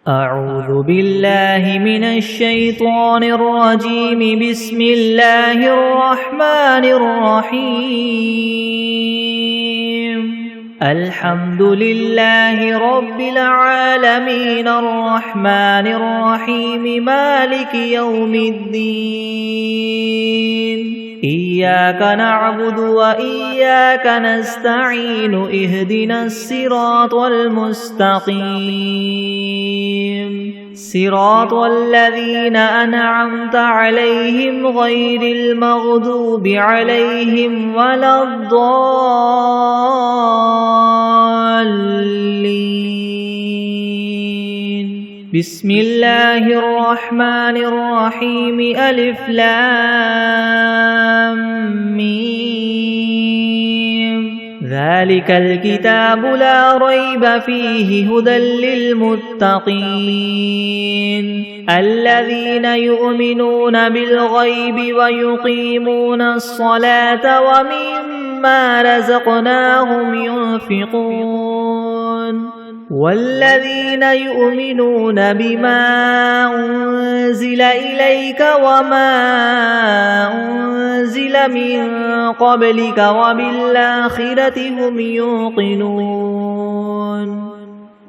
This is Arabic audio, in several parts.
أعوذ بالله من الشيطان الرجيم. بسم الله الرحمن الرحيم. الحمد لله رب العالمين الرحمن الرحيم مالك يوم الدين. إياك نعبد وإياك نستعين. اهدنا الصراط المستقيم صراط الذين أنعمت عليهم غير المغضوب عليهم ولا الضالين. بسم الله الرحمن الرحيم. ألف لام ميم. ذلك الكتاب لا ريب فيه هدى للمتقين الذين يؤمنون بالغيب ويقيمون الصلاة ومما رزقناهم ينفقون والذين يؤمنون بما أنزل إليك وما أنزل من قبلك وبالآخرة هم يوقنون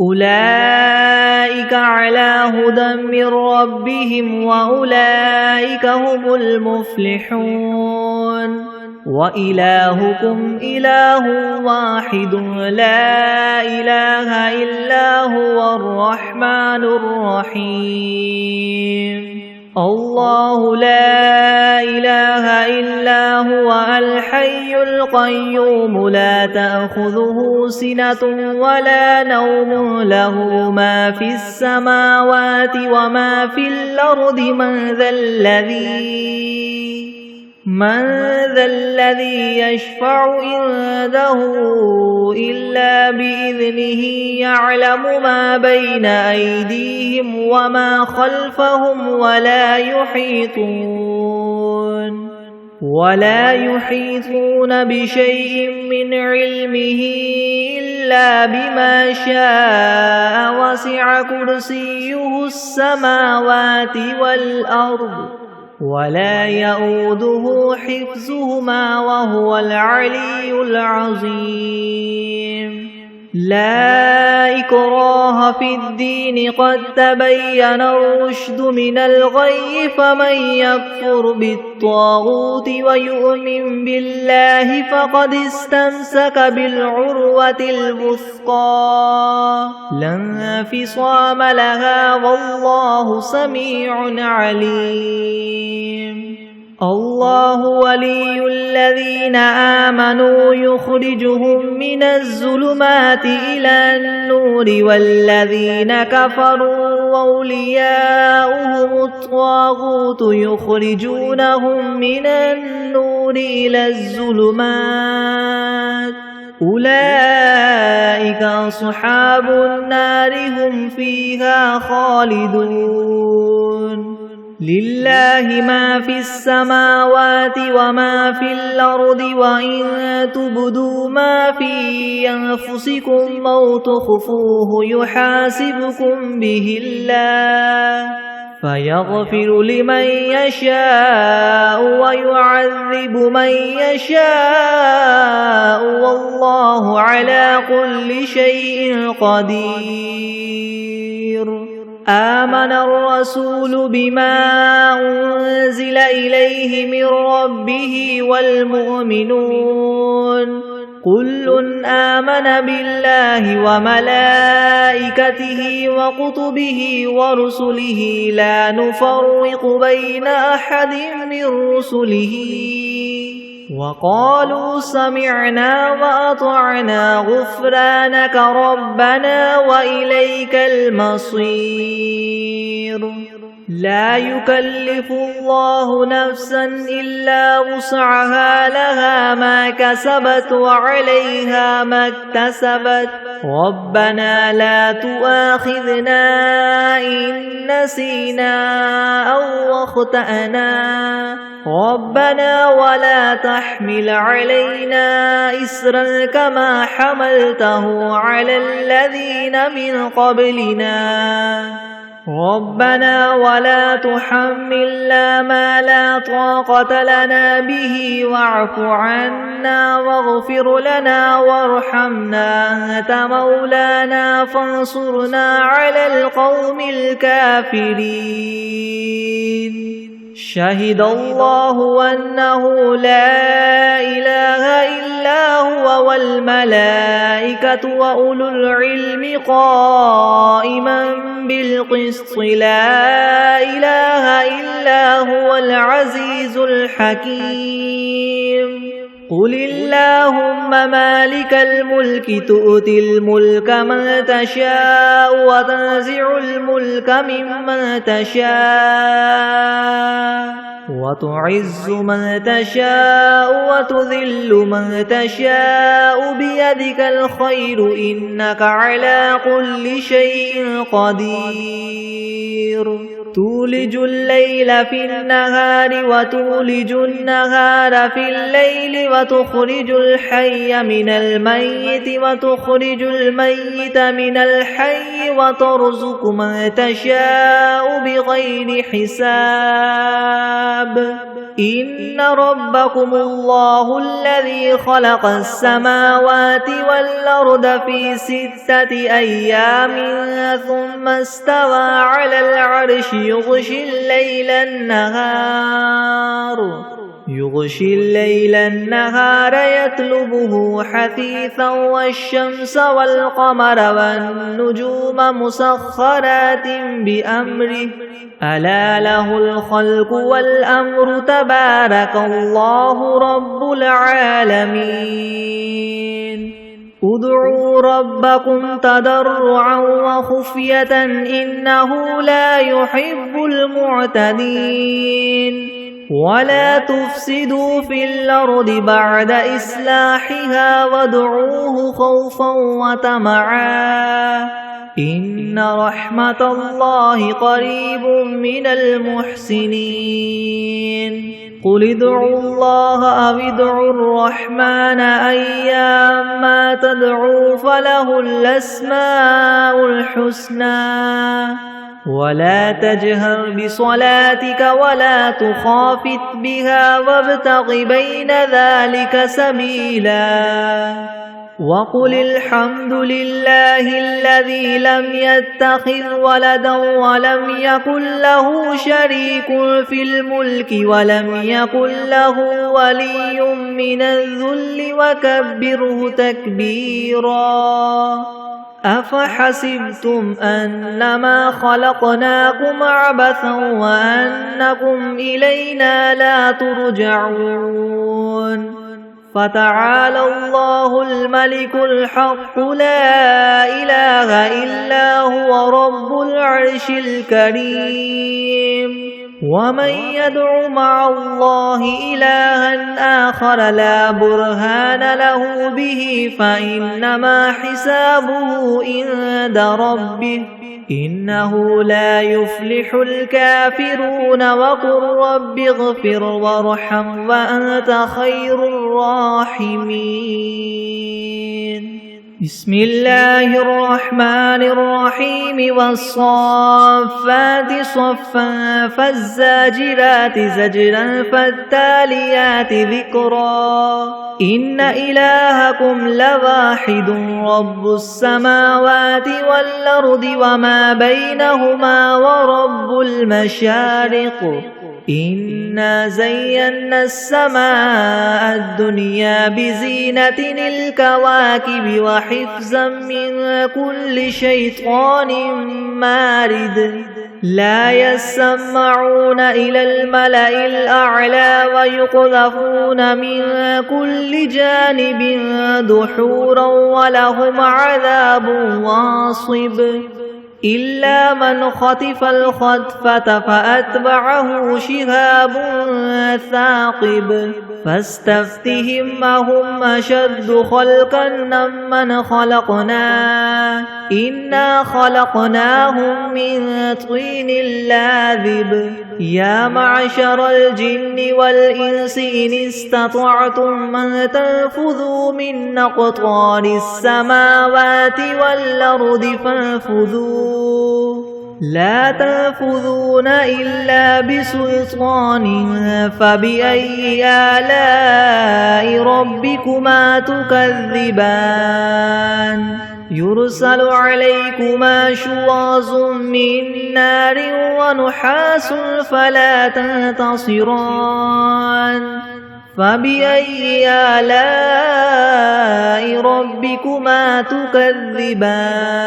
أولئك على هدى من ربهم وأولئك هم المفلحون. وإلهكم إله واحد لا إله إلا هو الرحمن الرحيم. الله لا إله إلا هو الحي القيوم لا تأخذه سنة ولا نوم له ما في السماوات وما في الأرض. من ذا الذي يشفع عنده إلا بإذنه. يعلم ما بين أيديهم وما خلفهم ولا يحيطون بشيء من علمه إلا بما شاء. وسع كرسيه السماوات والأرض ولا يؤوده حفظهما وهو العلي العظيم. لا إكراه في الدين قد تبين الرشد من الغي. فمن يكفر بالطاغوت ويؤمن بالله فقد استمسك بالعروة الوثقى لا انفصام لها والله سميع عليم. الله ولي الذين آمنوا يخرجهم من الظلمات إلى النور والذين كفروا أولياؤهم الطاغوت يخرجونهم من النور إلى الظلمات. أولئك أصحاب النار هم فيها خالدون. لله ما في السماوات وما في الأرض. وإن تبدوا ما في أنفسكم أو تخفوه يحاسبكم به الله فيغفر لمن يشاء ويعذب من يشاء والله على كل شيء قدير. آمن الرسول بما أنزل إليه من ربه والمؤمنون كل آمن بالله وملائكته وكتبه ورسله لا نفرق بين أحد من رسله وقالوا سمعنا وأطعنا غفرانك ربنا وإليك المصير. لا يكلف الله نفسا إلا وسعها لها ما كسبت وعليها ما اكتسبت. ربنا لا تؤاخذنا إن نسينا أو أخطأنا ربنا ولا تحمل علينا إسرا كما حملته على الذين من قبلنا ربنا ولا تحملنا ما لا طاقة لنا به واعف عنا واغفر لنا وارحمنا أنت مولانا فانصرنا على القوم الكافرين شهد الله أنه لا إله إلا هو والملائكة وأولو العلم قائما بالقسط لا إله إلا هو العزيز الحكيم قل اللهم مالك الملك تؤتي الملك من تشاء وتنزع الملك ممن تشاء وتعز من تشاء وتذل من تشاء بيدك الخير إنك على كل شيء قدير تولج الليل في النهار وتولج النهار في الليل وتخرج الحي من الميت وتخرج الميت من الحي وترزق من تشاء بغير حساب إن ربكم الله الذي خلق السماوات والأرض في 6 أيام ثم استوى على العرش يغشي الليل النهار يطلبه حثيثا والشمس والقمر والنجوم مسخرات بأمره ألا له الخلق والأمر تبارك الله رب العالمين ادعوا ربكم تضرعا وخفية إنه لا يحب المعتدين ولا تفسدوا في الأرض بعد إصلاحها وادعوه خوفا وطمعا إن رحمة الله قريب من المحسنين قل ادعوا الله أو ادعوا الرحمن أيما تدعوا فله الأسماء الحسنى ولا تجهر بصلاتك ولا تخافت بها وابتغ بين ذلك سبيلا وقل الحمد لله الذي لم يتخذ ولدا ولم يكن له شريك في الملك ولم يكن له ولي من الذل وكبره تكبيرا أفحسبتم أنما خلقناكم عبثا وأنكم إلينا لا ترجعون فتعالى الله الملك الحق لا إله إلا هو رب العرش الكريم ومن يدع مع الله إلها آخر لا برهان له به فإنما حسابه عند ربه إنه لا يفلح الكافرون وقل رب اغفر وارحم وأنت خير الراحمين بسم الله الرحمن الرحيم والصافات صفا فالزاجرات زجرا فالتاليات ذكرا إن إلهكم لواحد رب السماوات والأرض وما بينهما ورب المشارق إنا زينا السماء الدنيا بزينة الكواكب وحفظا من كل شيطان مارد لا يسمعون إلى الملأ الأعلى ويقذفون من كل جانب دحورا ولهم عذاب واصب إلا من خطف الخطفة فأتبعه شهاب ثاقب فاستفتهم أهم أشد خلقا ممن خلقنا إنا خلقناهم من طين لاذب يا معشر الجن والإنس إن استطعتم من تنفذوا من أقطار السماوات والأرض فانفذوا لا تنفذون إلا بسلطان فبأي آلاء ربكما تكذبان يرسل عليكما شواظ من نار ونحاس فلا تنتصران فبأي آلاء ربكما تكذبان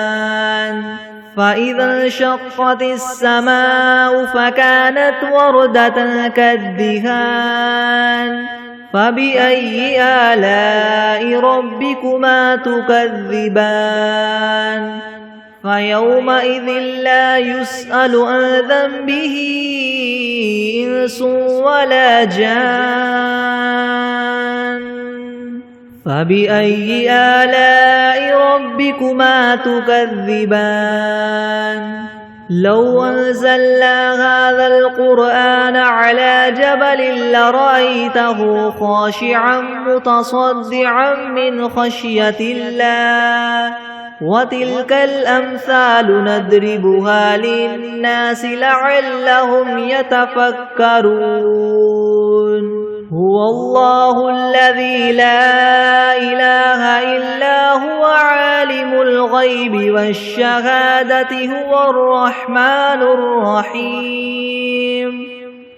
فإذا انشقت السماء فكانت وردة كالدهان فبأي آلاء ربكما تكذبان فيومئذ لا يسأل عن ذنبه إنس ولا جان فبأي آلاء ربكما تكذبان لو أنزلنا هذا القرآن على جبل لرأيته خاشعا متصدعا من خشية الله وتلك الأمثال نضربها للناس لعلهم يتفكرون هو الله الذي لا إله إلا هو عالم الغيب والشهادة هو الرحمن الرحيم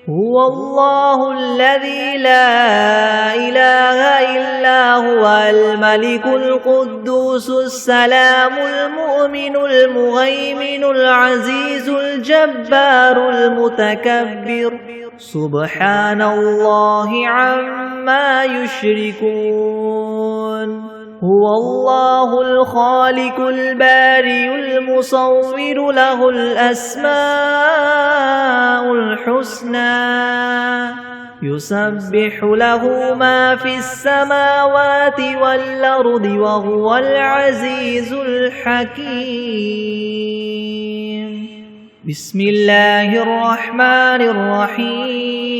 هو الله الذي لا إله إلا هو الملك القدوس السلام المؤمن المهيمن العزيز الجبار المتكبر سبحان الله عما يشركون هو الله الخالق البارئ المصور له الأسماء الحسنى يسبح له ما في السماوات والأرض وهو العزيز الحكيم بسم الله الرحمن الرحيم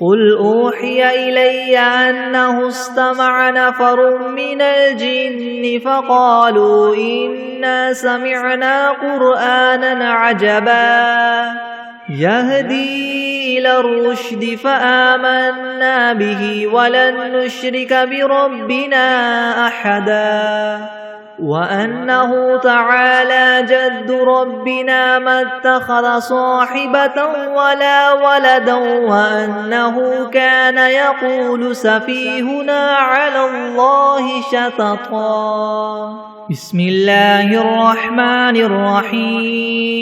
قل أوحي إلي أنه استمع نفر من الجن فقالوا إنا سمعنا قرآنا عجبا يهدي إلى الرشد فآمنا به ولن نشرك بربنا أحدا وأنه تعالى جد ربنا ما اتخذ صاحبة ولا ولدا وأنه كان يقول سفيهنا على الله شططا بسم الله الرحمن الرحيم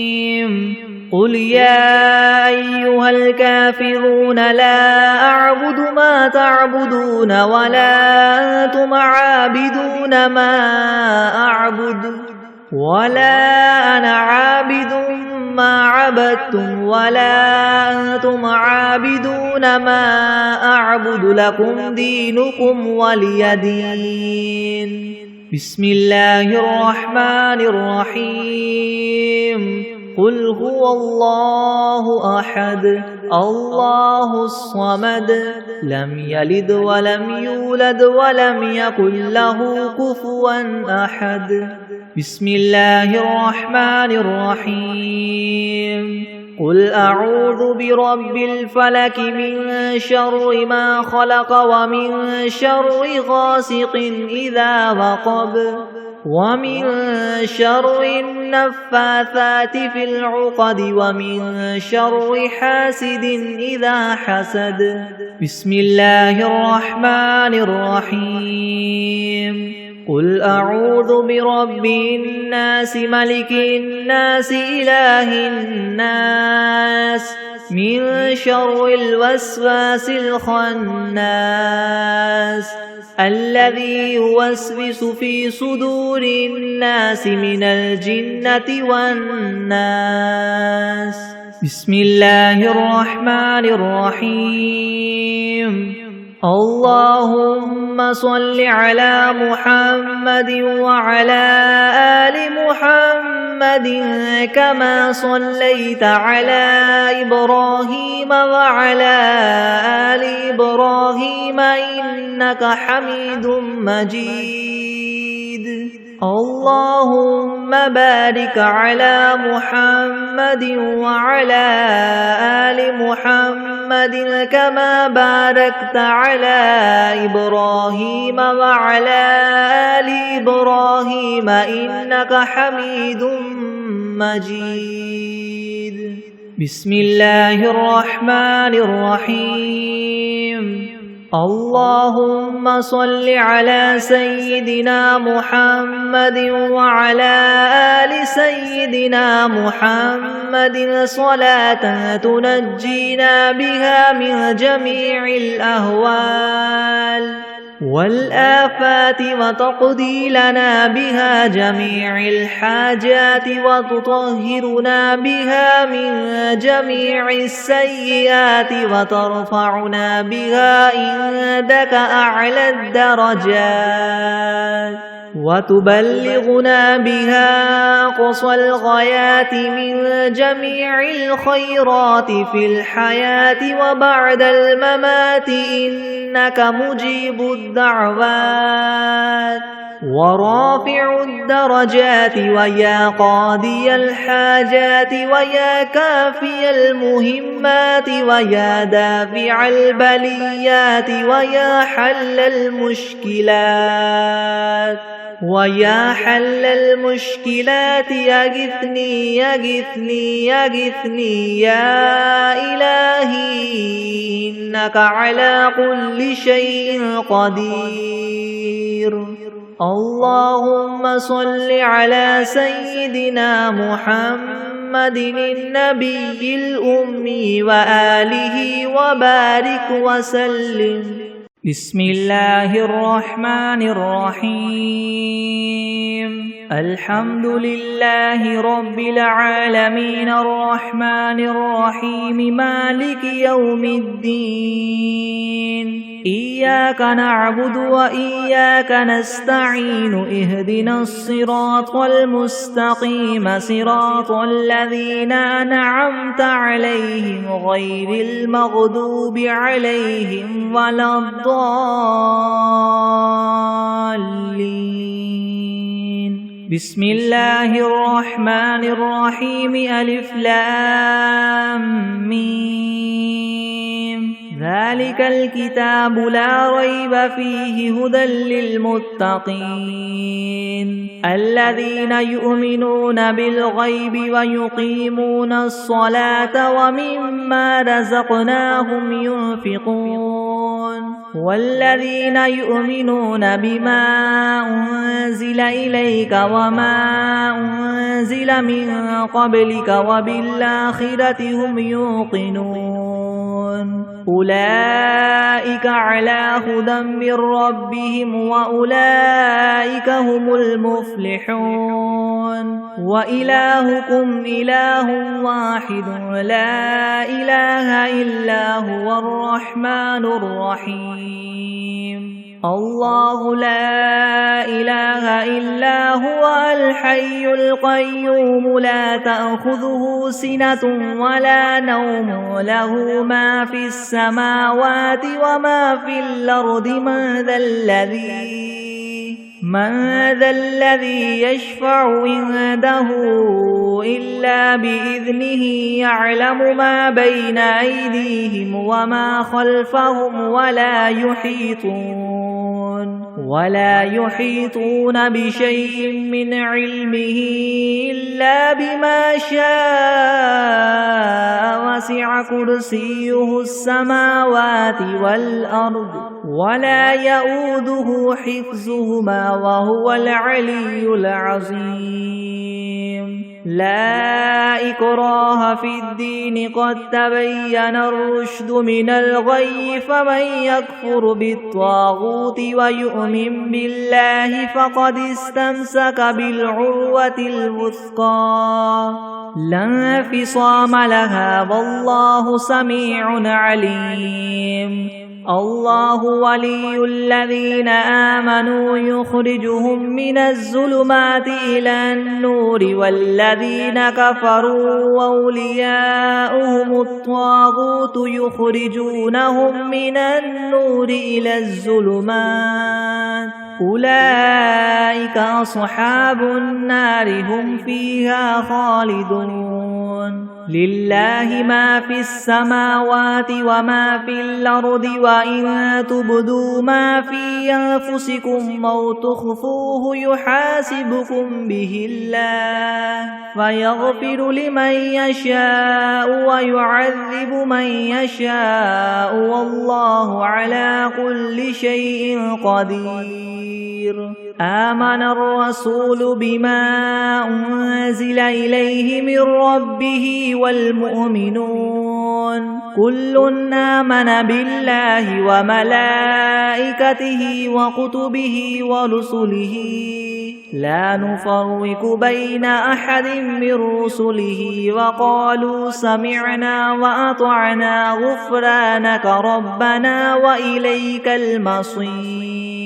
قل يا أيها الكافرون لا أعبد ما تعبدون ولا أنتم عابدون ما أعبد ولا أنا عابد ما عبدتم ولا أنتم عابدون ما أعبد لكم دينكم ولي دين بسم الله الرحمن الرحيم قل هو الله أحد الله الصمد لم يلد ولم يولد ولم يكن له كفوا أحد بسم الله الرحمن الرحيم قل أعوذ برب الفلك من شر ما خلق ومن شر غاسق إذا وقب ومن شر النفاثات في العقد ومن شر حاسد إذا حسد بسم الله الرحمن الرحيم قل أعوذ برب الناس ملك الناس إله الناس من شر الوسواس الخناس الذي يوسوس في صدور الناس من الجنة والناس بسم الله الرحمن الرحيم اللهم صل على محمد وعلى آل محمد كما صليت على إبراهيم وعلى آل إبراهيم إنك حميد مجيد اللهم بارك على محمد وعلى آل محمد كما باركت على إبراهيم وعلى آل إبراهيم إنك حميد مجيد. بسم الله الرحمن الرحيم. اللهم صل على سيدنا محمد وعلى آل سيدنا محمد صلاة تنجينا بها من جميع الأهوال والآفات وتقضي لنا بها جميع الحاجات وتطهرنا بها من جميع السيئات وترفعنا بها عندك أعلى الدرجات وتبلغنا بها أقصى الغايات من جميع الخيرات في الحياة وبعد الممات إنك مجيب الدعوات ورافع الدرجات ويا قاضي الحاجات ويا كافي المهمات ويا دافع البليات ويا حل المشكلات ويا حل المشكلات يغثني يغثني يغثني يا إلهي إنك على كل شيء قدير. اللهم صل على سيدنا محمد النبي الأمي وآله وبارك وسلم. بسم الله الرحمن الرحيم. الحمد لله رب العالمين الرحمن الرحيم مالك يوم الدين. إياك نعبد وإياك نستعين اهدنا الصراط المستقيم صراط الذين أنعمت عليهم غير المغضوب عليهم ولا الضالين. بسم الله الرحمن الرحيم. ألف لام ميم. ذلك الكتاب لا ريب فيه هدى للمتقين الذين يؤمنون بالغيب ويقيمون الصلاة ومما رزقناهم ينفقون والذين يؤمنون بما أنزل إليك وما أنزل من قبلك وبالآخرة هم يوقنون أولئك على هدى من ربهم وأولئك هم المفلحون. وإلهكم إله واحد لا إله إلا هو الرحمن الرحيم. الله لا إله إلا هو الحي القيوم لا تأخذه سنة ولا نوم له ما في السماوات وما في الأرض من ذا الذي يشفع عنده إلا بإذنه يعلم ما بين أيديهم وما خلفهم ولا يحيطون بشيء من علمه إلا بما شاء وسع كرسيه السماوات والأرض ولا يؤوده حفظهما وهو العلي العظيم. لا إكراه في الدين قد تبين الرشد من الغي فمن يكفر بالطاغوت ويؤمن بالله فقد استمسك بالعروة الوثقى لا انفصام لها والله سميع عليم. الله ولي الذين آمنوا يخرجهم من الظلمات إلى النور والذين كفروا أولياؤهم الطاغوت يخرجونهم من النور إلى الظلمات أولئك أصحاب النار هم فيها خالدون لله ما في السماوات وما في الأرض وإن تبدوا ما في أنفسكم أو تخفوه يحاسبكم به الله فيغفر لمن يشاء ويعذب من يشاء والله على كل شيء قدير آمن الرسول بما أنزل إليه من ربه والمؤمنون كل آمن بالله وملائكته وكتبه ورسله لا نفرق بين أحد من رسله وقالوا سمعنا وأطعنا غفرانك ربنا وإليك المصير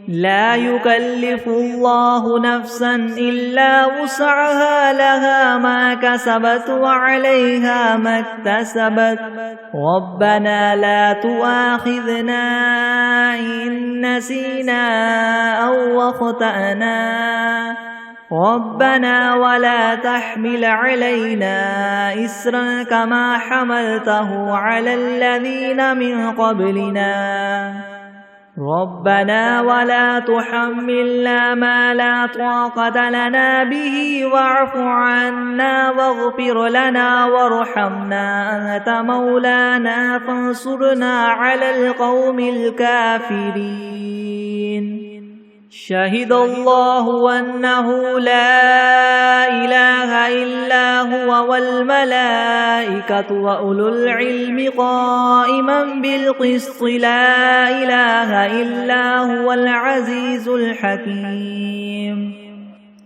لا يكلف الله نفسا إلا وسعها لها ما كسبت وعليها ما اكتسبت ربنا لا تؤاخذنا إن نسينا أو أخطأنا ربنا ولا تحمل علينا إسرا كما حملته على الذين من قبلنا ربنا ولا تحملنا ما لا طاقة لنا به واعف عنا واغفر لنا وارحمنا أنت مولانا فانصرنا على القوم الكافرين شهد الله أنه لا إله إلا هو والملائكة وأولو العلم قائما بالقسط لا إله إلا هو العزيز الحكيم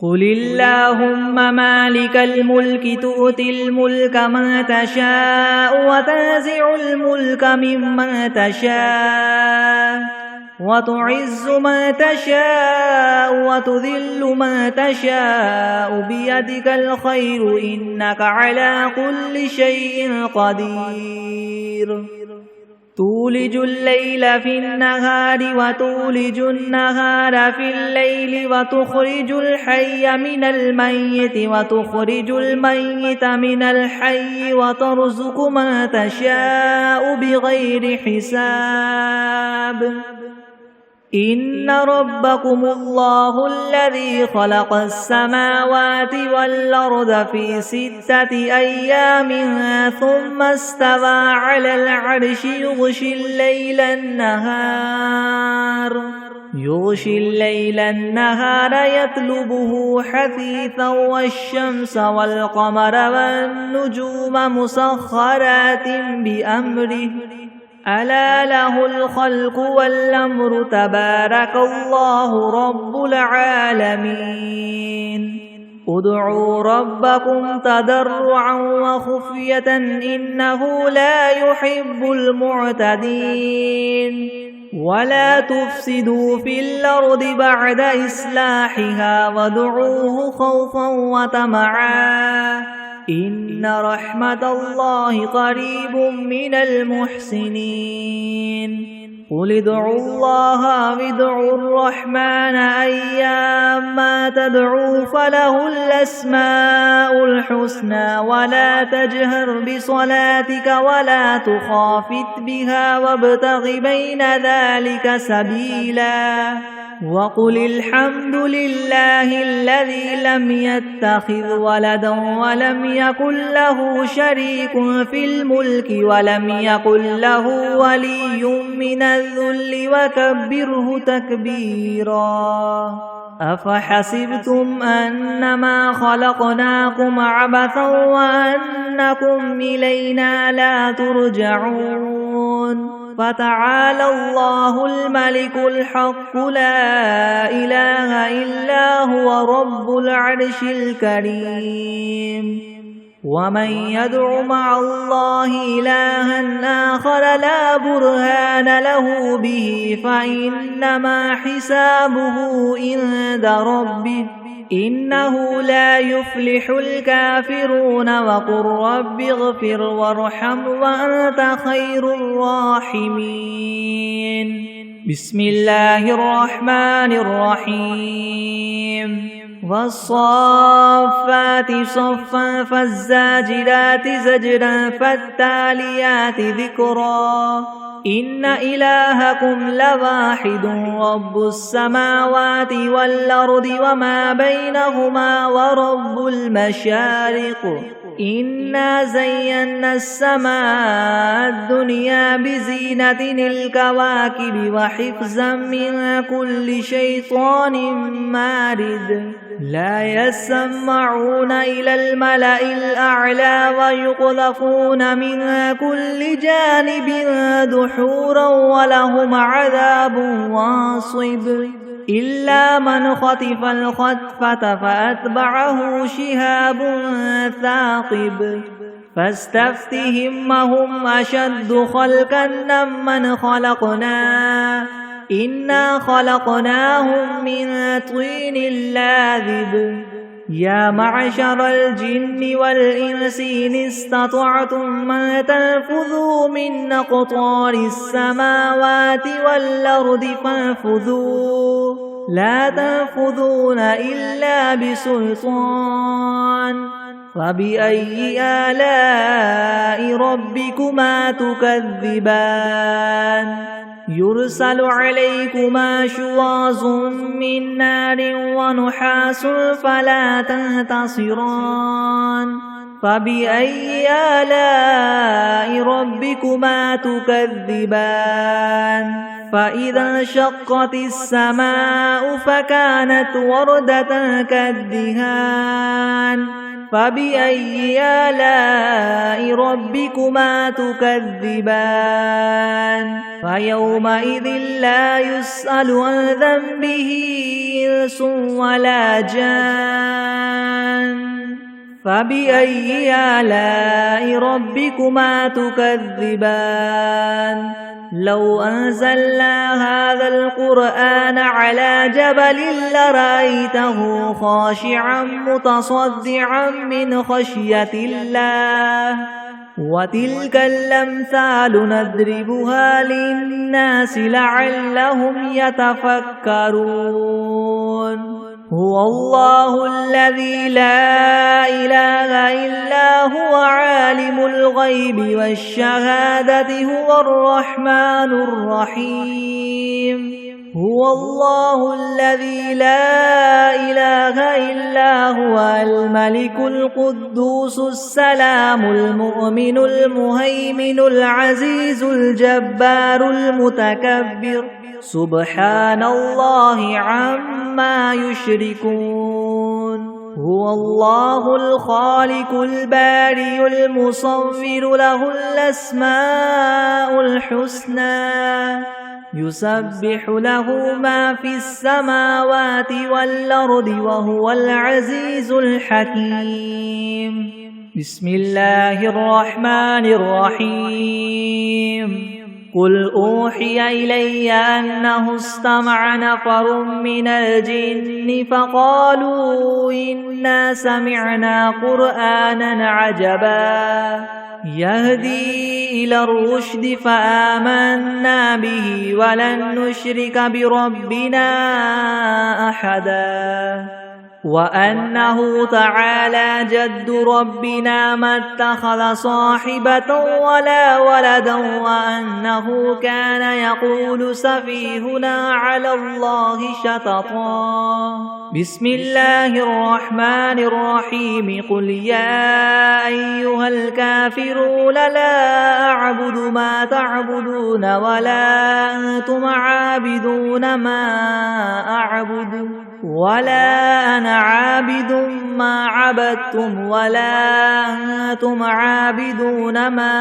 قل اللهم مالك الملك تؤتي الملك من تشاء وتنزع الملك ممن تشاء وتعز من تشاء وتذل من تشاء بيدك الخير إنك على كل شيء قدير تولج الليل في النهار وتولج النهار في الليل وتخرج الحي من الميت وتخرج الميت من الحي وترزق من تشاء بغير حساب إن ربكم الله الذي خلق السماوات والأرض في 6 أيام ثم استوى على العرش يغشي الليل النهار يطلبه حثيثا والشمس والقمر والنجوم مسخرات بأمره ألا له الخلق والأمر تبارك الله رب العالمين ادعوا ربكم تضرعا وخفية إنه لا يحب المعتدين ولا تفسدوا في الأرض بعد إصلاحها وادعوه خوفا وطمعا إن رحمة الله قريب من المحسنين قل ادعوا الله وادعوا الرحمن أيما تدعوا فله الأسماء الحسنى ولا تجهر بصلاتك ولا تخافت بها وابتغ بين ذلك سبيلا وقل الحمد لله الذي لم يتخذ ولدا ولم يكن له شريك في الملك ولم يكن له ولي من الذل وكبره تكبيرا أفحسبتم أنما خلقناكم عبثا وأنكم إلينا لا ترجعون فتعالى الله الملك الحق لا إله إلا هو رب العرش الكريم ومن يدع مع الله إلها آخر لا برهان له به فإنما حسابه عند ربه إنه لا يفلح الكافرون وقل رب اغفر وارحم وأنت خير الراحمين بسم الله الرحمن الرحيم والصافات صفا فالزاجرات زجرا فالتاليات ذكرا إن إلهكم لواحد رب السماوات والأرض وما بينهما ورب المشارق إنا زينا السماء الدنيا بزينة الكواكب وحفظا من كل شيطان مارد لا يسمعون إلى الملأ الأعلى ويقذفون من كل جانب دحورا ولهم عذاب واصب إلا من خطف الخطفة فأتبعه شهاب ثاقب فاستفتهم أهم أشد خلقا ممن خلقنا إنا خلقناهم من طين لاذب يا معشر الجن والإنس إن استطعتم أن تنفذوا من أقطار السماوات والأرض فانفذوا لا تنفذون إلا بسلطان فبأي آلاء ربكما تكذبان يرسل عليكما شواظ من نار ونحاس فلا تنتصران فبأي آلاء ربكما تكذبان فإذا انشقت السماء فكانت وردة كالدهان فبأي آلاء ربكما تكذبان فيومئذ لا يسأل عن ذنبه إنس ولا جان فبأي آلاء ربكما تكذبان لو أنزلنا هذا القرآن على جبل لرأيته خاشعا متصدعا من خشية الله وتلك الأمثال نضربها للناس لعلهم يتفكرون هو الله الذي لا إله إلا هو عالم الغيب والشهادة هو الرحمن الرحيم هو الله الذي لا إله إلا هو الملك القدوس السلام المؤمن المهيمن العزيز الجبار المتكبر سبحان الله عما يشركون هو الله الخالق البارئ المصور له الأسماء الحسنى يسبح له ما في السماوات والأرض وهو العزيز الحكيم بسم الله الرحمن الرحيم قل أوحي إلي أنه استمع نفر من الجن فقالوا إنا سمعنا قرآنا عجبا يهدي إلى الرشد فآمنا به ولن نشرك بربنا أحدا وأنه تعالى جد ربنا ما اتخذ صاحبة ولا ولدا وأنه كان يقول سفيهنا على الله شططا بسم الله الرحمن الرحيم قل يا أيها الكافرون لا أعبد ما تعبدون ولا أنتم عابدون ما أعبد ولا أنا عابد ما عبدتم ولا أنتم عابدون ما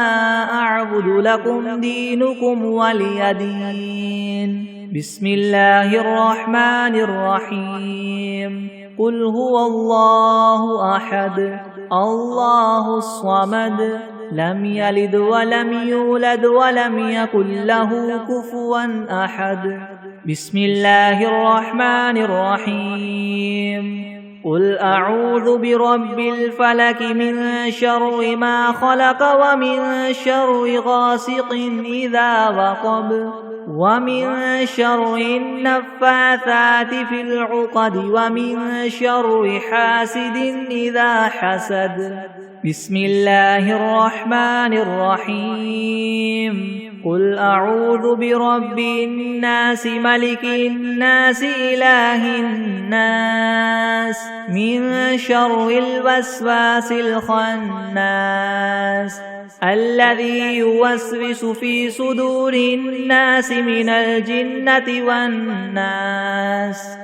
أعبد لكم دينكم ولي دين بسم الله الرحمن الرحيم قل هو الله أحد الله الصمد لم يلد ولم يولد ولم يكن له كفوا أحد بسم الله الرحمن الرحيم قل أعوذ برب الفلك من شر ما خلق ومن شر غاسق إذا وقب ومن شر النفاثات في العقد ومن شر حاسد إذا حسد. بسم الله الرحمن الرحيم. قل أعوذ برب الناس ملك الناس إله الناس من شر الوسواس الخناس الذي يوسوس في صدور الناس من الجنة والناس.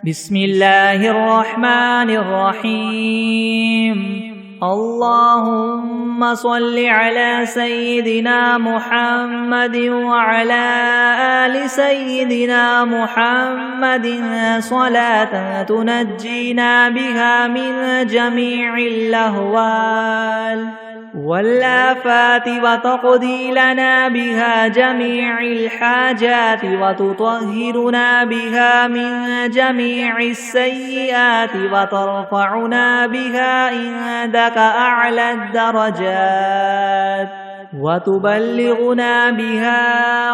بسم الله الرحمن الرحيم. اللهم صل على سيدنا محمد وعلى آل سيدنا محمد صلاة تنجينا بها من جميع الأهوال والآفات وتقضي لنا بها جميع الحاجات وتطهرنا بها من جميع السيئات وترفعنا بها عندك أعلى الدرجات وتبلغنا بها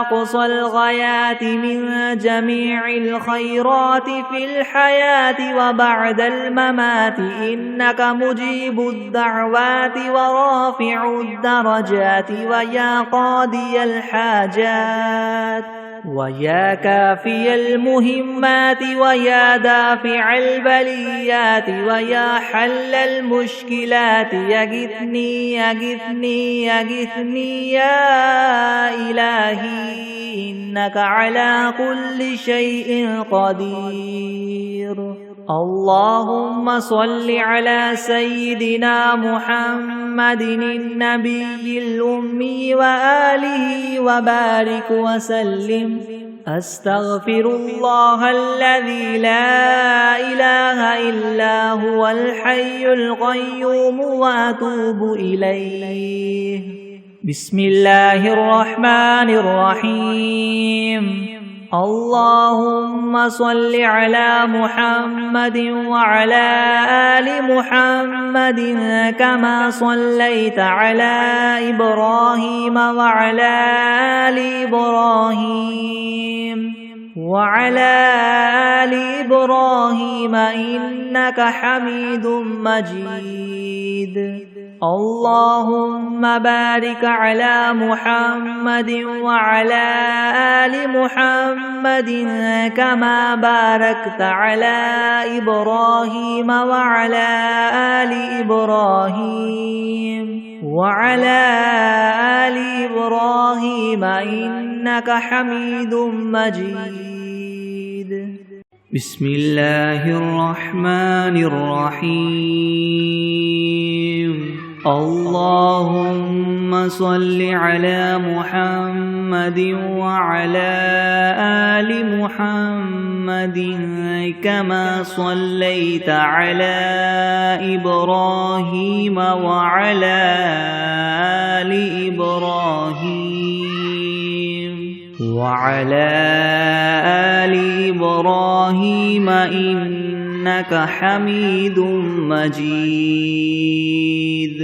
أقصى الغايات من جميع الخيرات في الحياة وبعد الممات إنك مجيب الدعوات ورافع الدرجات ويا قاضي الحاجات ويا كافي المهمات ويا دافع البليات ويا حل المشكلات يغثني يغثني يغثني يا إلهي إنك على كل شيء قدير. اللهم صل على سيدنا محمد النبي الأمي وآله وبارك وسلم. أستغفر الله الذي لا إله إلا هو الحي القيوم وأتوب إليه. بسم الله الرحمن الرحيم. اللهم صل على محمد وعلى آل محمد كما صليت على إبراهيم وعلى آل إبراهيم إنك حميد مجيد. اللهم بارك على محمد وعلى آل محمد كما باركت على إبراهيم وعلى آل إبراهيم إنك حميد مجيد. بسم الله الرحمن الرحيم. اللهم صل على محمد وعلى آل محمد كما صليت على إبراهيم وعلى آل إبراهيم إنك حميد مجيد.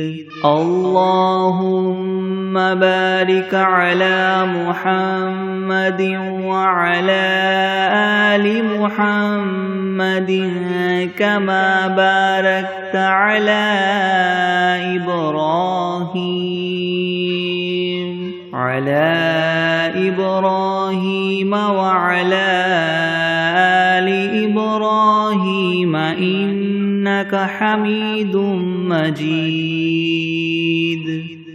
اللهم بارك على محمد وعلى آل محمد كما باركت على إبراهيم وعلى آل إبراهيم إنك حميد مجيد.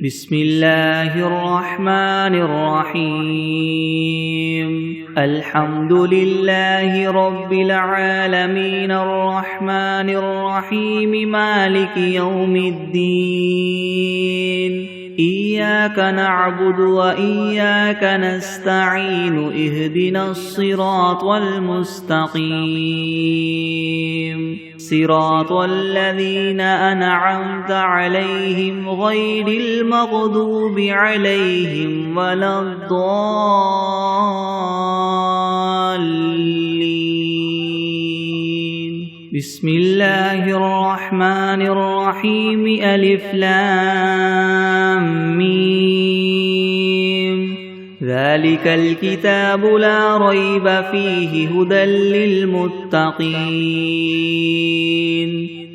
بسم الله الرحمن الرحيم. الحمد لله رب العالمين الرحمن الرحيم مالك يوم الدين. إياك نعبد وإياك نستعين اهدنا الصراط المستقيم صراط الذين أنعمت عليهم غير المغضوب عليهم ولا الضالين. بسم الله الرحمن الرحيم. ألف لام ميم. ذلك الكتاب لا ريب فيه هدى للمتقين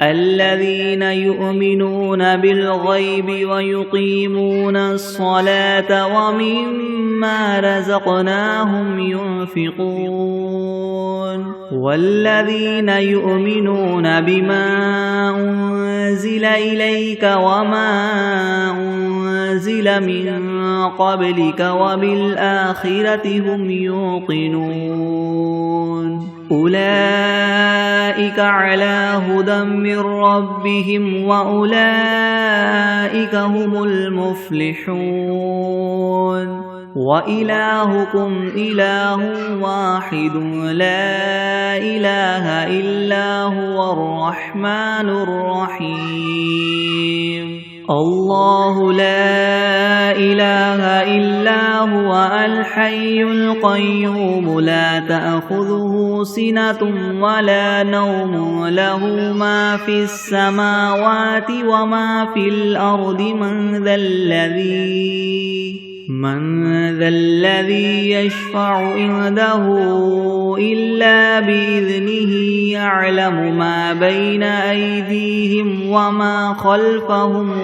الذين يؤمنون بالغيب ويقيمون الصلاة ومما رزقناهم ينفقون والذين يؤمنون بما أنزل إليك وما أنزل من قبلك وبالآخرة هم يوقنون أولئك على هدى من ربهم وأولئك هم المفلحون وإلهكم إله واحد لا إله إلا هو الرحمن الرحيم الله لا إله إلا هو الحي القيوم لا تأخذه سنة ولا نوم له ما في السماوات وما في الأرض من ذا الذي يشفع عنده إلا بإذنه يعلم ما بين أيديهم وما خلفهم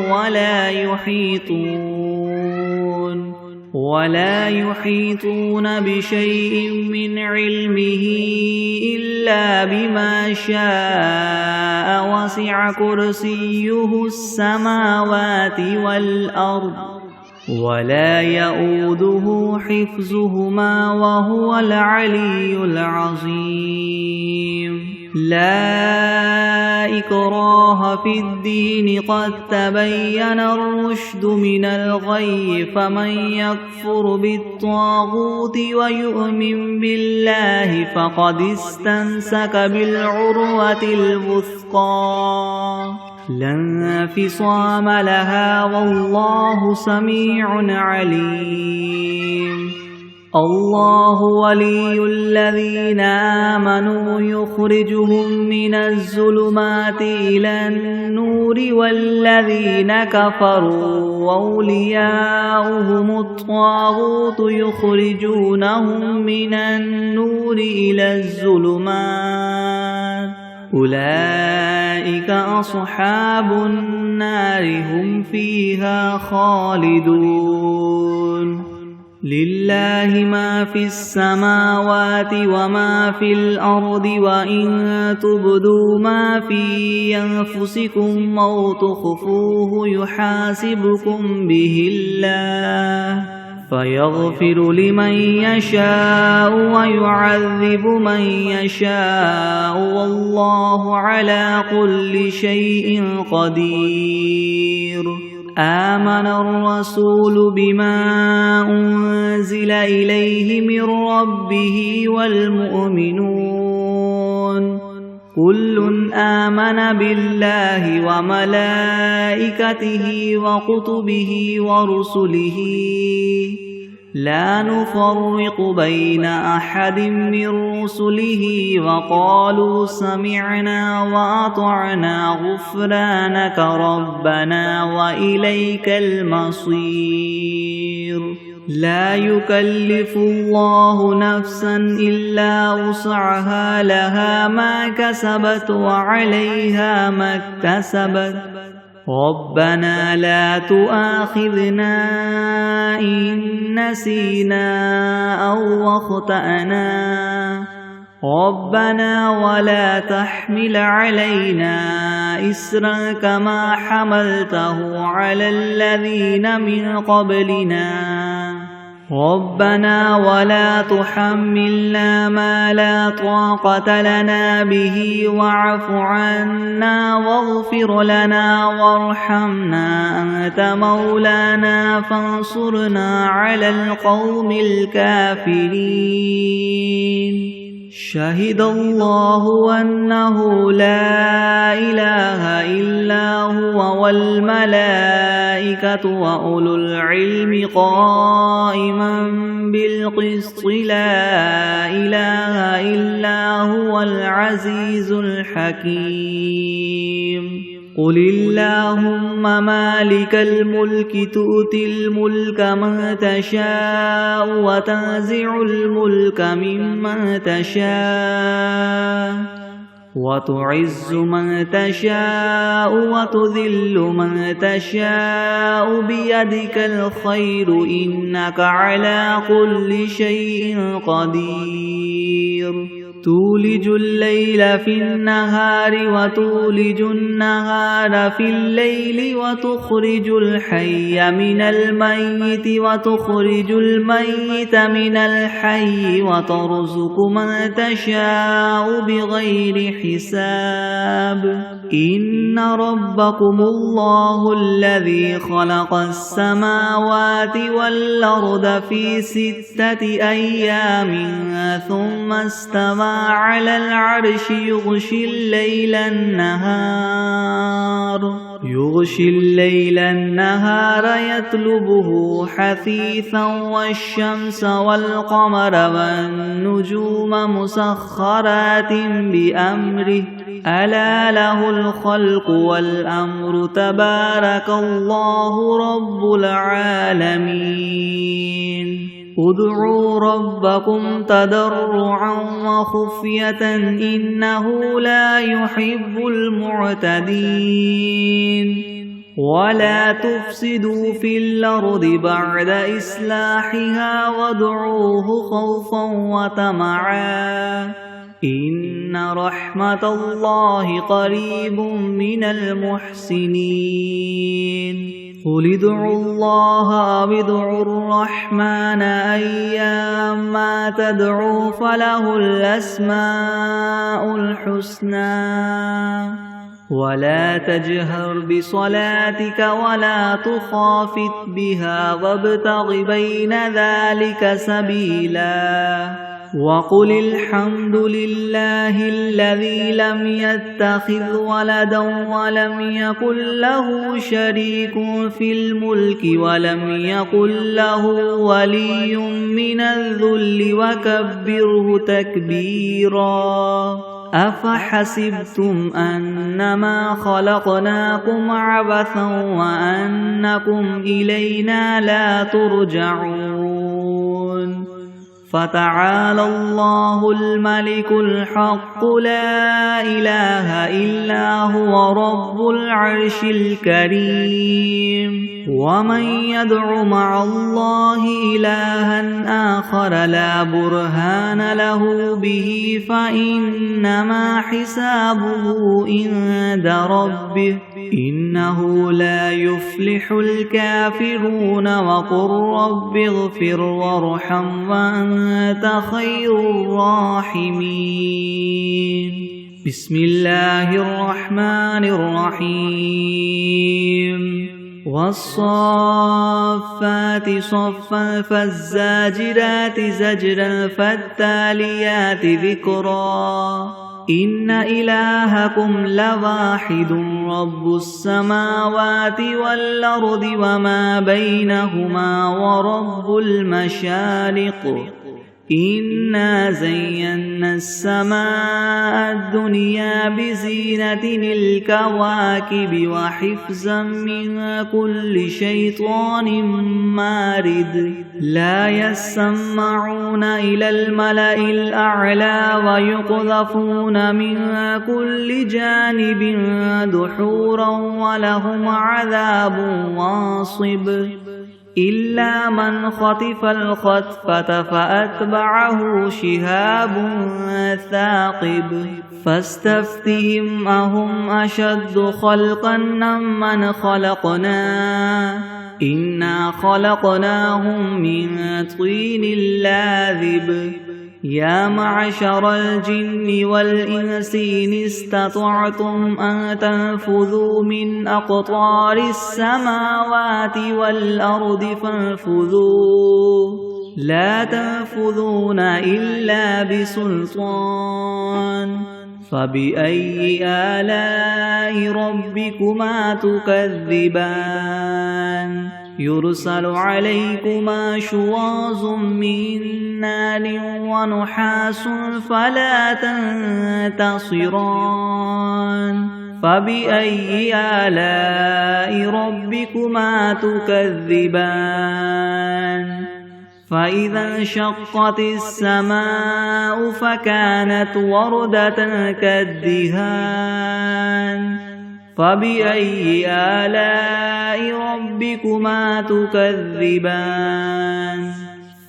ولا يحيطون بشيء من علمه إلا بما شاء وسع كرسيه السماوات والأرض ولا يؤوده حفظهما وهو العلي العظيم لا إكراه في الدين قد تبين الرشد من الغي فمن يكفر بالطاغوت ويؤمن بالله فقد استمسك بالعروة الوثقى لا انفصام لها والله سميع عليم الله ولي الذين آمنوا يخرجهم من الظلمات إلى النور والذين كفروا أولياؤهم الطاغوت يخرجونهم من النور إلى الظلمات أولئك أصحاب النار هم فيها خالدون لله ما في السماوات وما في الأرض وإن تبدوا ما في أنفسكم أو تخفوه يحاسبكم به الله فيغفر لمن يشاء ويعذب من يشاء والله على كل شيء قدير آمن الرسول بما أنزل إليه من ربه والمؤمنون كل آمن بالله وملائكته وكتبه ورسله لا نفرق بين أحد من رسله وقالوا سمعنا وأطعنا غفرانك ربنا وإليك المصير لا يكلف الله نفسا إلا وسعها لها ما كسبت وعليها ما اكتسبت ربنا لا تؤاخذنا إن نسينا أو أخطأنا ربنا ولا تحمل علينا إسرا كما حملته على الذين من قبلنا ربنا ولا تحملنا ما لا طاقة لنا به واعف عنا واغفر لنا وارحمنا أنت مولانا فانصرنا على القوم الكافرين شهد الله أنه لا إله إلا هو والملائكة وأولو العلم قائما بالقسط لا إله إلا هو العزيز الحكيم قل اللهم مالك الملك تؤتي الملك من تشاء وتنزع الملك ممن تشاء وتعز من تشاء وتذل من تشاء بيدك الخير إنك على كل شيء قدير تولج الليل في النهار وتولج النهار في الليل وتخرج الحي من الميت وتخرج الميت من الحي وترزق من تشاء بغير حساب إن ربكم الله الذي خلق السماوات والأرض في 6 أيام ثم استوى على العرش يغشي الليل النهار يطلبه حثيثا والشمس والقمر والنجوم مسخرات بأمره ألا له الخلق والأمر تبارك الله رب العالمين ادعوا ربكم تضرعا وخفية إنه لا يحب المعتدين ولا تفسدوا في الأرض بعد إصلاحها وادعوه خوفا وطمعا إن رحمة الله قريب من المحسنين قل ادعوا الله أو ادعوا الرحمن أيما تدعوا فله الأسماء الحسنى ولا تجهر بصلاتك ولا تخافت بها وابتغ بين ذلك سبيلا وقل الحمد لله الذي لم يتخذ ولدا ولم يكن له شريك في الملك ولم يكن له ولي من الذل وكبره تكبيرا أفحسبتم أنما خلقناكم عبثا وأنكم إلينا لا ترجعون فتعالى الله الملك الحق لا إله إلا هو رب العرش الكريم ومن يدع مع الله إلها آخر لا برهان له به فإنما حسابه عند ربه إنه لا يفلح الكافرون وقل رب اغفر وارحم وأنت خير الراحمين بسم الله الرحمن الرحيم والصافات صفا فالزاجرات زجرا فالتاليات ذكرا إن إلهكم لواحد رب السماوات والأرض وما بينهما ورب المشارق إنا زينا السماء الدنيا بزينة الكواكب وحفظا من كل شيطان مارد لا يسمعون إلى الملأ الأعلى ويقذفون من كل جانب دحورا ولهم عذاب واصب إلا من خطف الخطفة فأتبعه شهاب ثاقب فاستفتهم أهم أشد خلقا أم من خلقنا إنا خلقناهم من طين لاذب يا معشر الجن والإنس إن استطعتم أن تنفذوا من أقطار السماوات والأرض فانفذوا لا تنفذون إلا بسلطان فبأي آلاء ربكما تكذبان يرسل عليكما شواظ من نار ونحاس فلا تنتصران فبأي آلاء ربكما تكذبان فإذا انشقت السماء فكانت وردة كالدهان فبأي آلاء ربكما تكذبان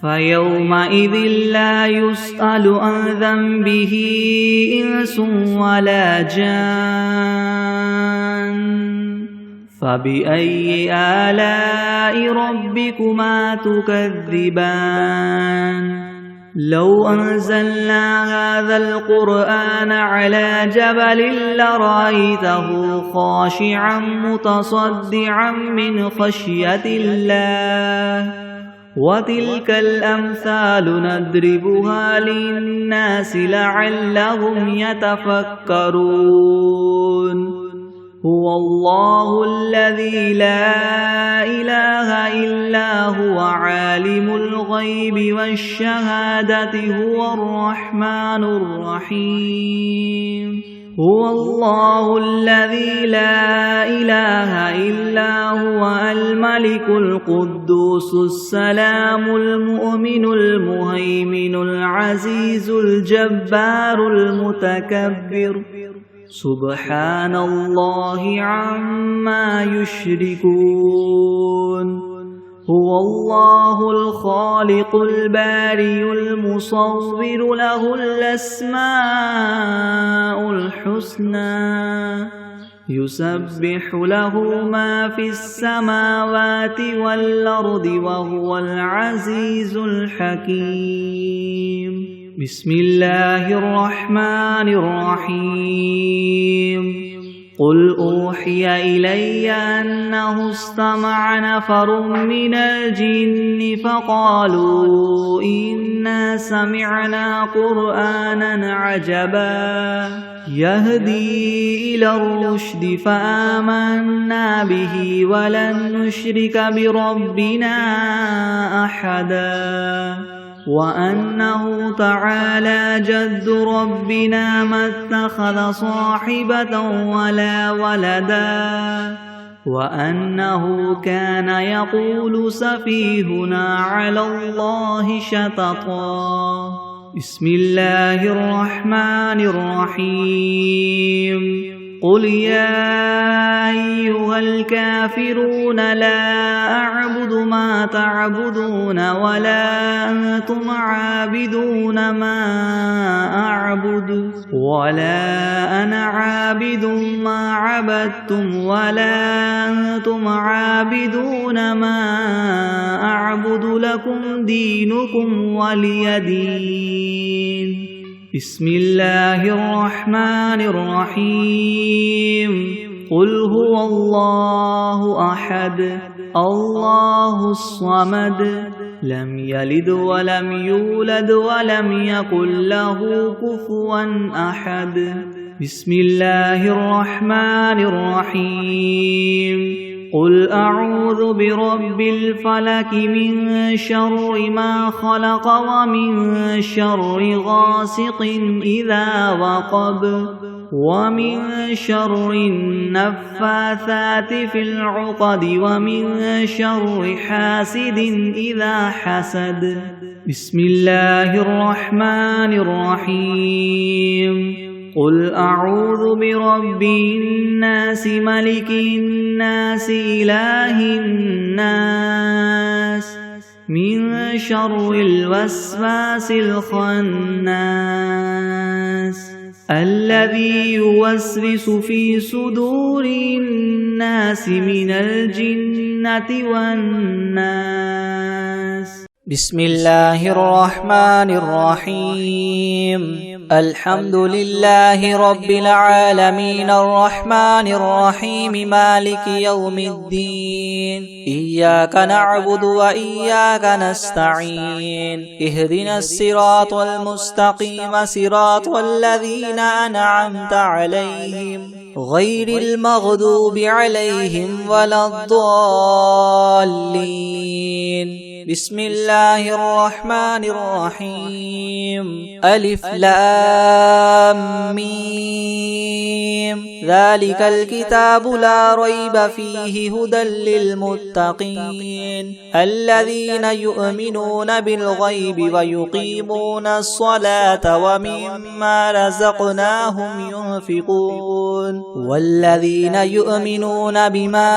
فيومئذ لا يسأل عن ذنبه إنس ولا جان فبأي آلاء ربكما تكذبان لو أنزلنا هذا القرآن على جبل لرأيته خاشعا متصدعا من خشية الله وتلك الأمثال نضربها للناس لعلهم يتفكرون هو الله الذي لا إله إلا هو عالم الغيب والشهادة هو الرحمن الرحيم هو الله الذي لا إله إلا هو الملك القدوس السلام المؤمن المهيمن العزيز الجبار المتكبر سبحان الله عما يشركون هو الله الخالق البارئ المصور له الأسماء الحسنى يسبح له ما في السماوات والأرض وهو العزيز الحكيم بسم الله الرحمن الرحيم قل أوحي إلي أنه استمع نفر من الجن فقالوا إنا سمعنا قرآنا عجبا يهدي إلى الرشد فآمنا به ولن نشرك بربنا أحدا وأنه تعالى جد ربنا ما اتخذ صاحبة ولا ولدا وأنه كان يقول سفيهنا على الله شططا بسم الله الرحمن الرحيم قل يا أيها الكافرون لا أعبد ما تعبدون ولا أنتم عابدون ما أعبد ولا أنا عابد ما عبدتم ولا أنتم عابدون ما أعبد لكم دينكم ولي دين بسم الله الرحمن الرحيم قل هو الله أحد الله الصمد لم يلد ولم يولد ولم يكن له كفوا أحد بسم الله الرحمن الرحيم قل أعوذ برب الفلك من شر ما خلق ومن شر غاسق إذا وقب ومن شر النفاثات في العقد ومن شر حاسد إذا حسد بسم الله الرحمن الرحيم قل أعوذ برب الناس ملك الناس إله الناس من شر الوسواس الخناس الذي يوسوس في صدور الناس من الجنة والناس بسم الله الرحمن الرحيم الحمد لله رب العالمين الرحمن الرحيم مالك يوم الدين إياك نعبد وإياك نستعين اهدنا الصراط المستقيم صراط الذين أنعمت عليهم غير المغضوب عليهم ولا الضالين بسم الله الرحمن الرحيم ألف لام ميم ذلك الكتاب لا ريب فيه هدى للمتقين الذين يؤمنون بالغيب ويقيمون الصلاة ومما رزقناهم ينفقون والذين يؤمنون بما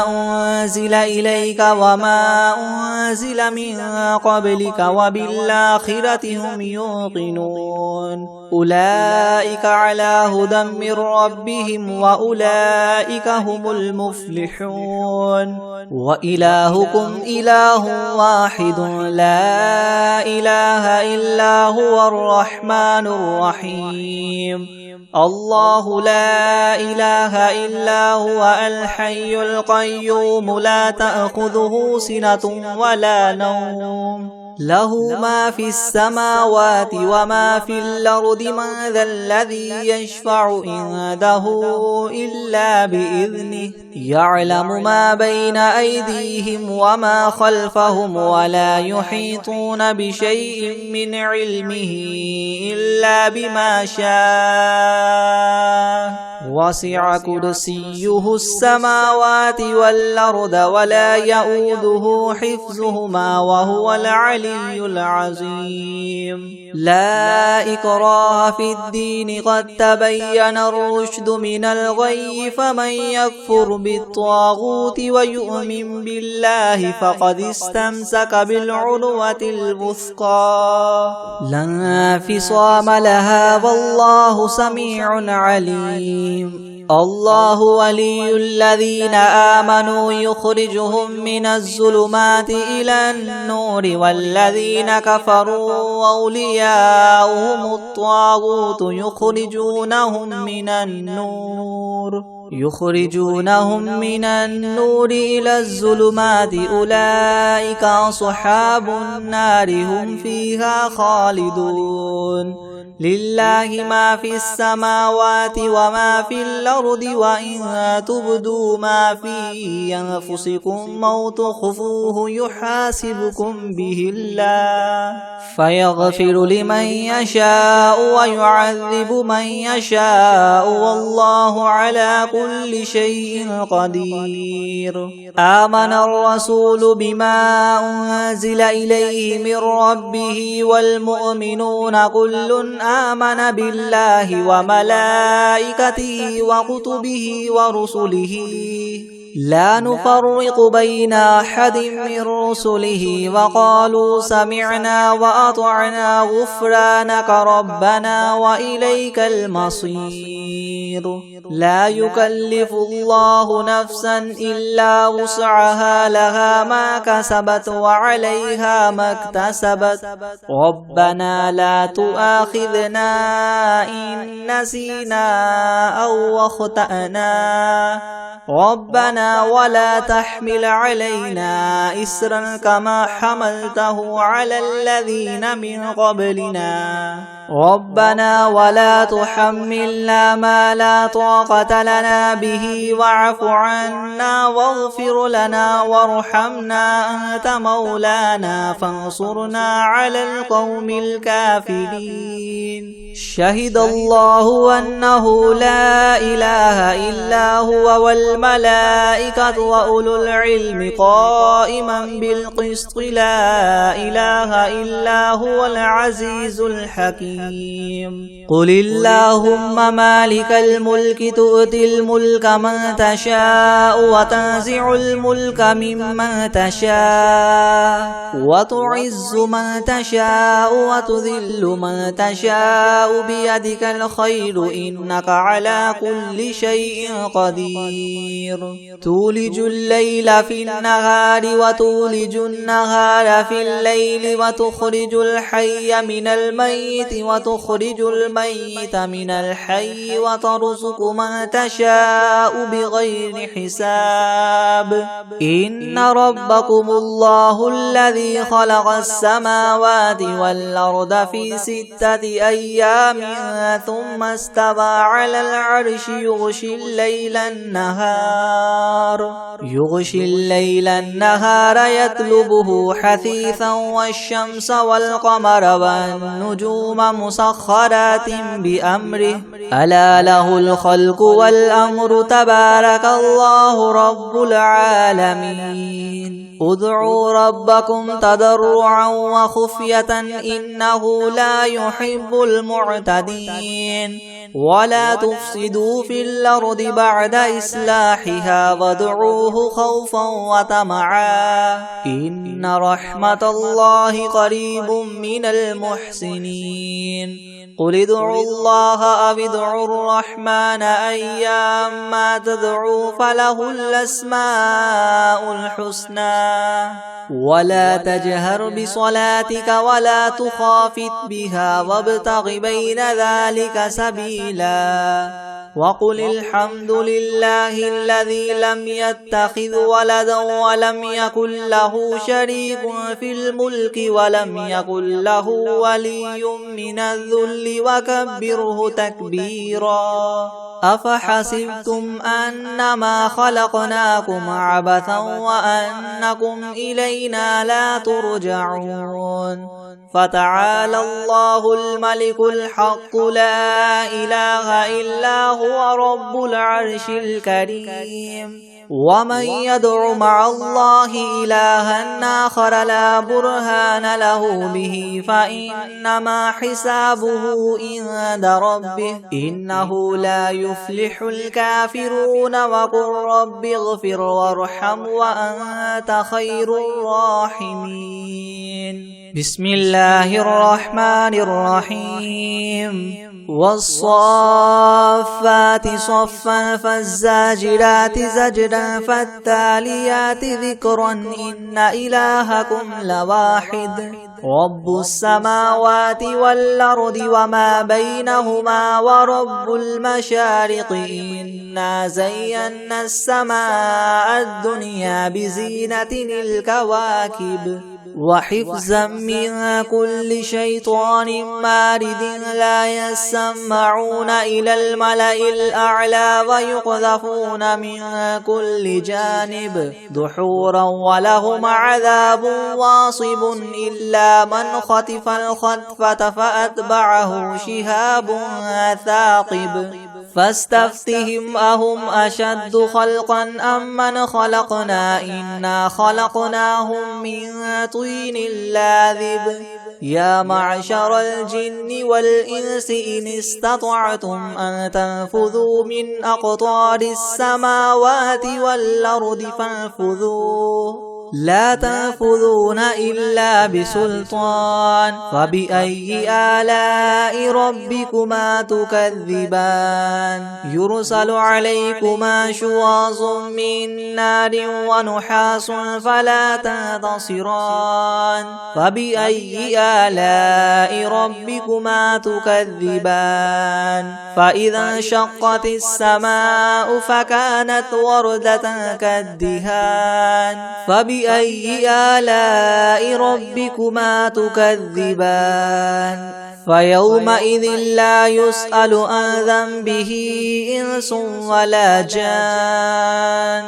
أنزل إليك وما أنزل من قبلك وبالآخرة هم يوقنون أولئك على هدى من ربهم وأولئك هم المفلحون وإلهكم إله واحد لا إله إلا هو الرحمن الرحيم الله لا إله إلا هو الحي القيوم لا تأخذه سنة ولا نوم له ما في السماوات وما في الأرض من ذا الذي يشفع عنده إلا بإذنه يعلم ما بين أيديهم وما خلفهم ولا يحيطون بشيء من علمه إلا بما شاء وسع كرسيه السماوات والأرض ولا يؤوده حفظهما وهو العلي العظيم لا إكراه في الدين قد تبين الرشد من الغي فمن يكفر بالطاغوت ويؤمن بالله فقد استمسك بالعروة الوثقى لا انفصام لها والله سميع عليم الله ولي الذين آمنوا يخرجهم من الظلمات إلى النور والذين كفروا أولياؤهم الطاغوت يخرجونهم من النور إلى الظلمات أولئك أصحاب النار هم فيها خالدون لله ما في السماوات وما في الأرض وإن تبدوا ما في أنفسكم أو تخفوه يحاسبكم به الله فيغفر لمن يشاء ويعذب من يشاء والله على كل شيء قدير آمن الرسول بما أنزل إليه من ربه والمؤمنون كل آمن بالله وملائكته وكتبه ورسله لا نفرق بين أحد من رسله وقالوا سمعنا وأطعنا غفرانك ربنا وإليك المصير لا يكلف الله نفسا إلا وسعها لها ما كسبت وعليها ما اكتسبت ربنا لا تؤاخذنا إن نسينا أو أخطأنا ربنا ولا تحمل علينا إسرا كما حملته على الذين من قبلنا ربنا ولا تحملنا ما لا طاقة لنا به واعف عنا واغفر لنا وارحمنا أنت مولانا فانصرنا على القوم الكافرين شهد الله أنه لا إله إلا هو والملائكة وأولو العلم قائما بالقسط لا إله إلا هو العزيز الحكيم قل اللهم مالك الملك تؤتي الملك من تشاء وتنزع الملك ممن تشاء وتعز من تشاء وتذل من تشاء بيدك الخير إنك على كل شيء قدير تولج الليل في النهار وتولج النهار في الليل وتخرج الحي من الميت وتخرج الميت من الحي وترزق من تشاء بغير حساب إن ربكم الله الذي خلق السماوات والأرض في 6 أيام ثم استوى على العرش يغشي الليل النهار يطلبه حثيثا والشمس والقمر والنجوم مسخرات بأمره ألا له الخلق والأمر تبارك الله رب العالمين ادعوا ربكم تضرعا وخفية إنه لا يحب المعتدين ولا تفسدوا في الأرض بعد إصلاحها وادعوه خوفا وطمعا إن رحمة الله قريب من المحسنين قل ادعوا الله أو ادعوا الرحمن أيما تدعوا فله الأسماء الحسنى ولا تجهر بصلاتك ولا تخافت بها وابتغ بين ذلك سبيلا وقل الحمد لله الذي لم يتخذ ولدا ولم يكن له شريك في الملك ولم يكن له ولي من الذل وكبره تكبيرا أفحسبتم أنما خلقناكم عبثا وأنكم إلينا لا ترجعون فتعالى الله الملك الحق لا إله إلا هو رب العرش الكريم ومن يدع مع الله إلها آخر لا برهان له به فإنما حسابه عند ربه إنه لا يفلح الكافرون وقل رب اغفر وارحم وأنت خير الراحمين بسم الله الرحمن الرحيم والصافات صفا فالزاجرات زجرا فالتاليات ذكرا إن إلهكم لواحد رب السماوات والأرض وما بينهما ورب المشارق إنا زينا السماء الدنيا بزينة الكواكب وحفظا من كل شيطان مارد لا يسمعون إلى الملأ الأعلى ويقذفون من كل جانب دحورا ولهم عذاب واصب إلا من خطف الخطفة فأتبعه شهاب ثاقب فاستفتهم أهم أشد خلقا أم من خلقنا إنا خلقناهم من طين لاذب يا معشر الجن والإنس إن استطعتم أن تنفذوا من أقطار السماوات والأرض فانفذوا لا تنفذون إلا بسلطان فبأي آلاء ربكما تكذبان يرسل عليكما شواظ من نار ونحاس فلا تنتصران فبأي آلاء ربكما تكذبان فإذا انشقت السماء فكانت وردة كالدهان فبأي آلاء ربكما تكذبان فيومئذ لا يسأل عن ذنبه إنس ولا جان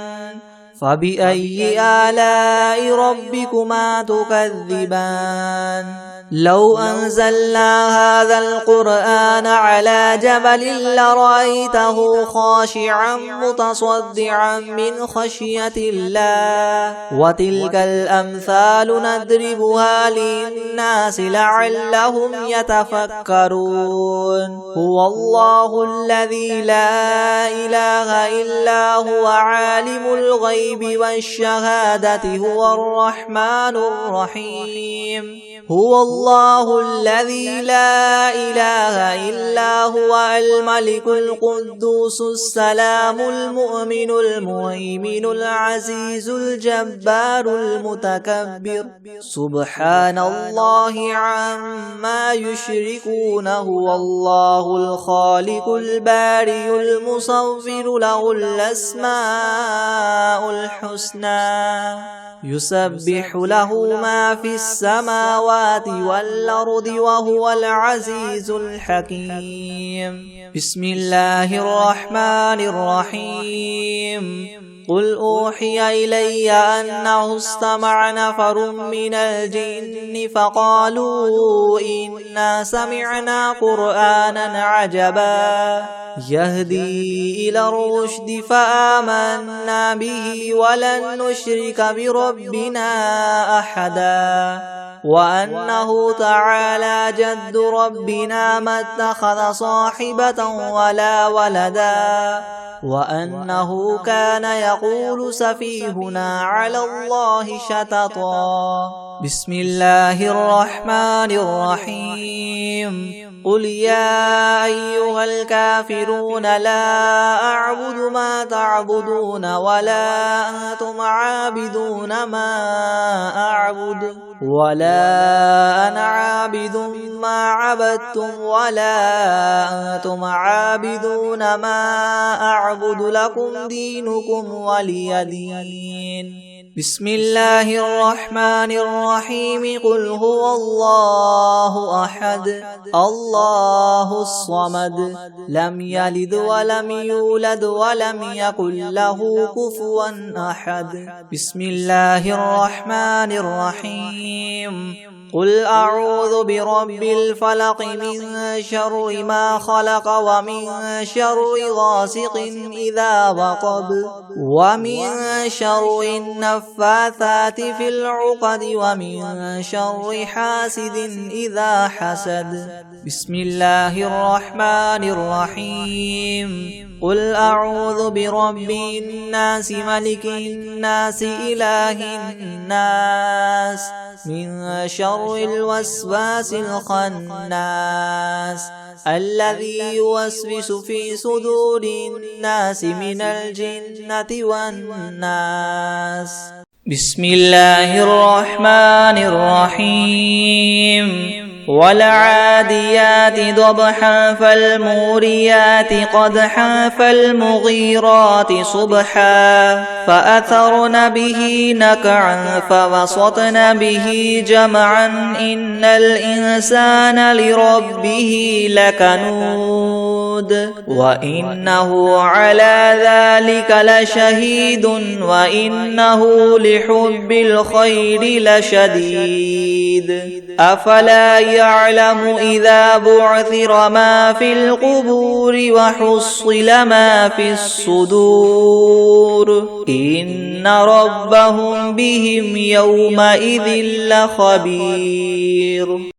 فبأي آلاء ربكما تكذبان لو أنزلنا هذا القرآن على جبل لرأيته خاشعا متصدعا من خشية الله وتلك الأمثال نضربها للناس لعلهم يتفكرون هو الله الذي لا إله إلا هو عالم الغيب والشهادة هو الرحمن الرحيم هو الله الذي لا إله إلا هو الملك القدوس السلام المؤمن المهيمن العزيز الجبار المتكبر سبحان الله عما يشركون هو الله الخالق البارئ المصور له الأسماء الحسنى يسبح له ما في السماوات والأرض وهو العزيز الحكيم بسم الله الرحمن الرحيم قل أوحي إلي أنه استمع نفر من الجن فقالوا إنا سمعنا قرآنا عجبا يهدي إلى الرشد فآمنا به ولن نشرك بربنا أحدا وأنه تعالى جد ربنا ما اتخذ صاحبة ولا ولدا وأنه كان يقول سفيهنا على الله شططا بسم الله الرحمن الرحيم قل يا أيها الكافرون لا أعبد ما تعبدون ولا أنتم عابدون ما أعبد ولا أنا عابد ما عبدتم ولا أنتم عابدون ما أعبد لكم دينكم ولي دين بسم الله الرحمن الرحيم قل هو الله أحد الله الصمد لم يلد ولم يولد ولم يكن له كفوا أحد بسم الله الرحمن الرحيم قل أعوذ برب الفلق من شر ما خلق ومن شر غاسق إذا وقب ومن شر النفاثات في العقد ومن شر حاسد إذا حسد بسم الله الرحمن الرحيم قل أعوذ برب الناس ملك الناس إله الناس من شر الوسواس الخناس الذي يوسوس في صدور الناس من الجنة والناس بسم الله الرحمن الرحيم والعاديات ضبحا فالموريات قدحا فالمغيرات صبحا فأثرن به نقعا فوسطن به جمعا إن الإنسان لربه لكنود وإنه على ذلك لشهيد وإنه لحب الخير لشديد أفلا يعلم إذا بعثر ما في القبور وحصل ما في الصدور إن ربهم بهم يومئذ لخبير